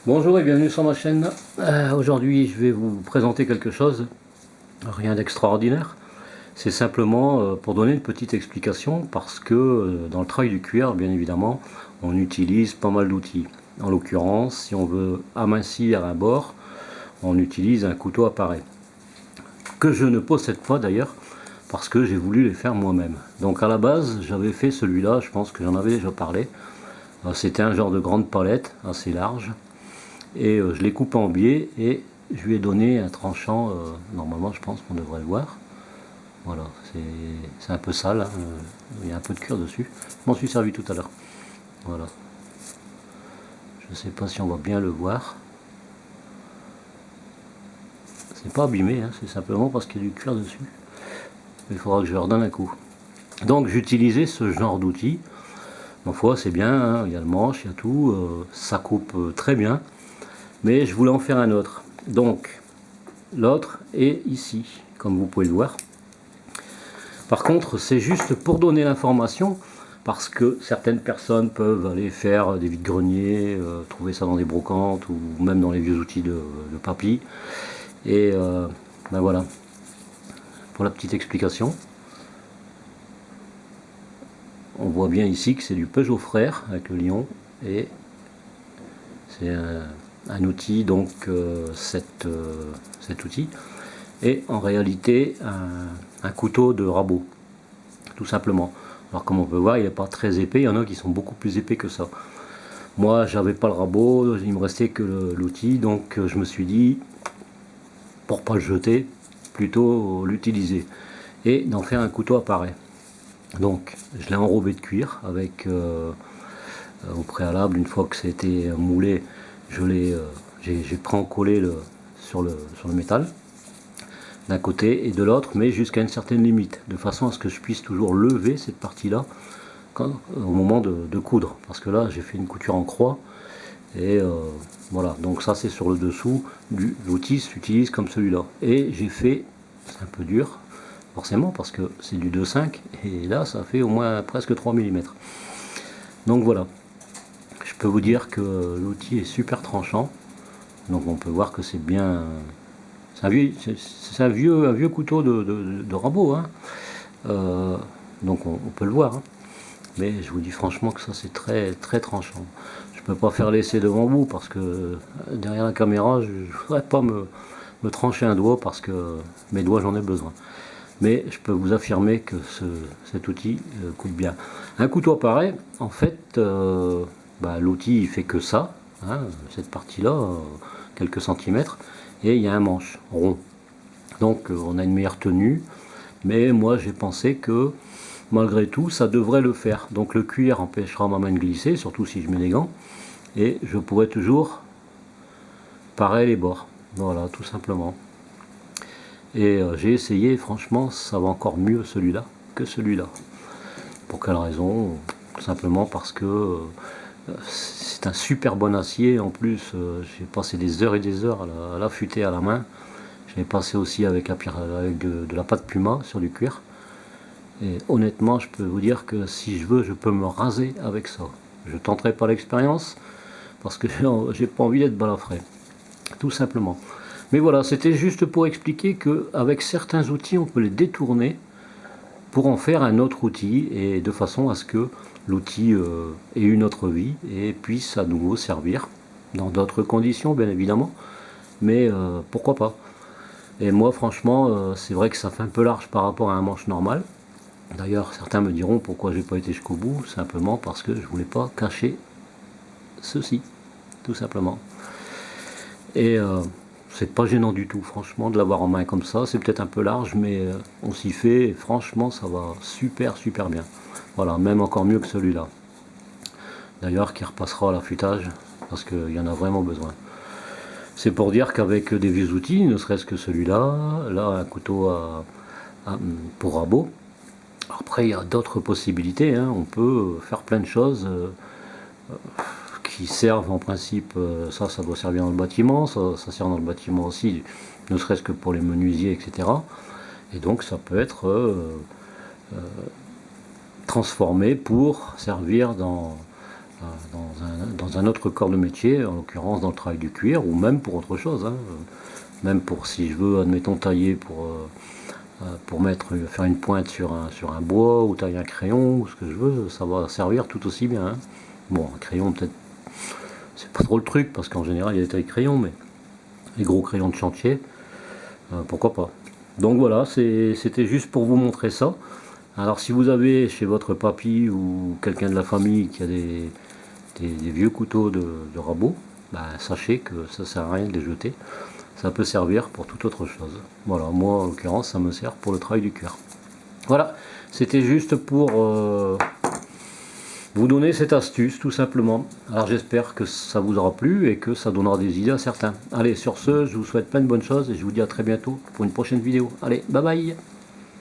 Bonjour et bienvenue sur ma chaîne. Aujourd'hui je vais vous présenter quelque chose, rien d'extraordinaire. C'est simplement pour donner une petite explication parce que dans le travail du cuir, bien évidemment, on utilise pas mal d'outils. En l'occurrence, si on veut amincir un bord, on utilise un couteau à parer. Que je ne possède pas d'ailleurs parce que j'ai voulu les faire moi-même. Donc à la base, j'avais fait celui-là, je pense que j'en avais déjà parlé. C'était un genre de grande palette assez large. Et je l'ai coupé en biais et je lui ai donné un tranchant, normalement je pense qu'on devrait le voir. Voilà, c'est un peu sale, hein, il y a un peu de cuir dessus. Je m'en suis servi tout à l'heure. Voilà. Je ne sais pas si on va bien le voir. C'est pas abîmé, hein, c'est simplement parce qu'il y a du cuir dessus. Il faudra que je leur donne un coup. Donc j'utilisais ce genre d'outil. Ma foi, c'est bien, hein, il y a le manche, il y a tout, ça coupe très bien. Mais je voulais en faire un autre. Donc l'autre est ici, comme vous pouvez le voir. Par contre, c'est juste pour donner l'information, parce que certaines personnes peuvent aller faire des vides-greniers, trouver ça dans des brocantes ou même dans les vieux outils de papy. Et ben voilà, pour la petite explication. On voit bien ici que c'est du Peugeot Frère avec le lion et c'est un outil, donc cet outil est en réalité un couteau de rabot, tout simplement. Alors comme on peut voir, il n'est pas très épais, il y en a qui sont beaucoup plus épais que ça. Moi j'avais pas le rabot, il me restait que l'outil, donc je me suis dit, pour pas le jeter, plutôt l'utiliser et d'en faire un couteau à parer. Donc je l'ai enrobé de cuir avec au préalable, une fois que c'était moulé, j'ai pré-encollé sur le métal d'un côté et de l'autre, mais jusqu'à une certaine limite, de façon à ce que je puisse toujours lever cette partie-là au moment de coudre, parce que là j'ai fait une couture en croix et voilà, donc ça c'est sur le dessous, l'outil s'utilise comme celui-là. Et j'ai fait, c'est un peu dur, forcément, parce que c'est du 2,5 et là ça fait au moins presque 3 mm. Donc voilà, je peux vous dire que l'outil est super tranchant, donc on peut voir que c'est bien, c'est un vieux couteau de rabot, hein. Donc on peut le voir, hein. Mais je vous dis franchement que ça c'est très très tranchant. Je peux pas faire l'essai devant vous parce que derrière la caméra je ne voudrais pas me trancher un doigt parce que mes doigts j'en ai besoin. Mais je peux vous affirmer que cet outil coupe bien. Un couteau pareil, en fait, l'outil il fait que ça, hein, cette partie-là, quelques centimètres, et il y a un manche rond. Donc on a une meilleure tenue, mais moi j'ai pensé que malgré tout ça devrait le faire. Donc le cuir empêchera ma main de glisser, surtout si je mets des gants, et je pourrais toujours parer les bords. Voilà, tout simplement. Et j'ai essayé, franchement ça va encore mieux celui-là que celui-là. Pour quelle raison? Tout simplement parce que c'est un super bon acier. En plus j'ai passé des heures et des heures à l'affûter à la main. Je l'ai passé aussi avec de la pâte Puma sur du cuir. Et honnêtement je peux vous dire que si je veux je peux me raser avec ça. Je tenterai pas l'expérience parce que j'ai pas envie d'être balafré, tout simplement. Mais voilà, c'était juste pour expliquer qu'avec certains outils, on peut les détourner pour en faire un autre outil, et de façon à ce que l'outil ait une autre vie et puisse à nouveau servir dans d'autres conditions, bien évidemment. Mais pourquoi pas? Et moi, franchement, c'est vrai que ça fait un peu large par rapport à un manche normal. D'ailleurs, certains me diront pourquoi j'ai pas été jusqu'au bout, simplement parce que je voulais pas cacher ceci, tout simplement. Et c'est pas gênant du tout, franchement, de l'avoir en main comme ça. C'est peut-être un peu large, mais on s'y fait. Et franchement, ça va super, super bien. Voilà, même encore mieux que celui-là. D'ailleurs, qui repassera à l'affûtage, parce qu'il y en a vraiment besoin. C'est pour dire qu'avec des vieux outils, ne serait-ce que celui-là, là, un couteau pour rabot. Après, il y a d'autres possibilités, hein. On peut faire plein de choses qui servent en principe, ça doit servir dans le bâtiment, ça sert dans le bâtiment aussi, ne serait-ce que pour les menuisiers, etc. Et donc ça peut être transformé pour servir dans un autre corps de métier, en l'occurrence dans le travail du cuir, ou même pour autre chose, hein. Même pour si je veux, admettons, tailler pour faire une pointe sur un bois, ou tailler un crayon, ou ce que je veux, ça va servir tout aussi bien, hein. Bon, un crayon peut-être, c'est pas trop le truc, parce qu'en général il y a des tailles crayons, mais les gros crayons de chantier, pourquoi pas. Donc voilà, c'était juste pour vous montrer ça. Alors si vous avez chez votre papy ou quelqu'un de la famille qui a des vieux couteaux de rabot, bah, sachez que ça sert à rien de les jeter. Ça peut servir pour toute autre chose. Voilà, moi en l'occurrence ça me sert pour le travail du cuir. Voilà, c'était juste pour vous donner cette astuce tout simplement. Alors j'espère que ça vous aura plu et que ça donnera des idées à certains. Allez, sur ce, je vous souhaite plein de bonnes choses et je vous dis à très bientôt pour une prochaine vidéo. Allez, bye bye.